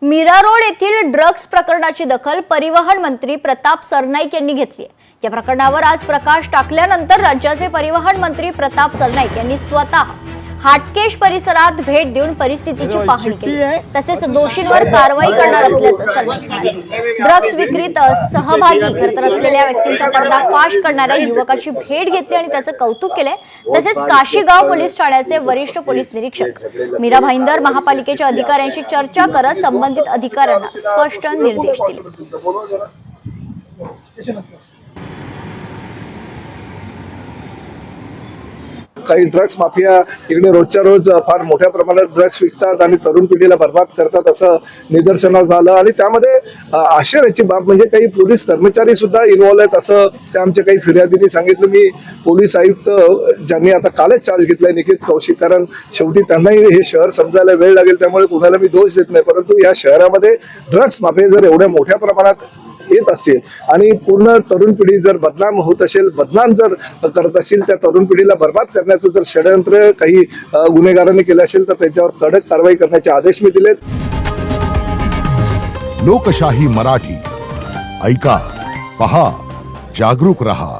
Mira road येथील drugs प्रकरणाची दखल परिवहन मंत्री प्रताप सरनाईक यांनी घेतली आहे। या प्रकरणावर आज प्रकाश टाकल्यानंतर राज्याचे परिवहन मंत्री प्रताप सरनाईक यांनी स्वतः हाटकेश परिसरात भेट देऊन परिस्थितीची पाहणी केली। तसेच दोषींवर कारवाई करणार असल्याचं सरनाईक म्हणाले। ड्रग्ज विक्रीत सहभागी ठरत असलेल्या व्यक्तींचा पर्दाफाश करणाऱ्या युवकाची भेट घेतली आणि त्याचं कौतुक केले। तसेच काशीगाव पोलीस ठाण्याचे वरिष्ठ पोलीस निरीक्षक मीरा भाईंदर महापालिकेच्या अधिकाऱ्यांशी चर्चा करत संबंधित अधिकाऱ्यांना स्पष्ट निर्देश दिले। काही ड्रग्स माफिया इकडे रोजच्या रोज फार मोठ्या प्रमाणात ड्रग्स विकतात आणि तरुण पिढीला बर्बाद करतात असं निदर्शनास झालं। आणि त्यामध्ये आश्चर्याची बाब म्हणजे काही पोलीस कर्मचारी सुद्धा इन्व्हॉल्व आहेत असं त्या आमच्या काही फिर्यादींनी सांगितलं। मी पोलीस आयुक्त ज्यांनी आता कालच चार्ज घेतलाय निखित कौशिक, कारण शेवटी त्यांनाही हे शहर समजायला वेळ लागेल, त्यामुळे कुणाला मी दोष देत नाही, परंतु या शहरामध्ये ड्रग्स माफिया जर एवढ्या मोठ्या प्रमाणात येत असतील आणि पूर्ण तरुण पिढी जर बदनाम होत असेल, बदनाम जर करत असेल, त्या तरुण पिढीला बर्बाद करण्याचं जर षडयंत्र काही गुन्हेगारांनी केलं असेल तर त्यांच्यावर कडक कारवाई करण्याचे आदेश मी दिलेत। लोकशाही मराठी ऐका, पहा, जागरूक रहा।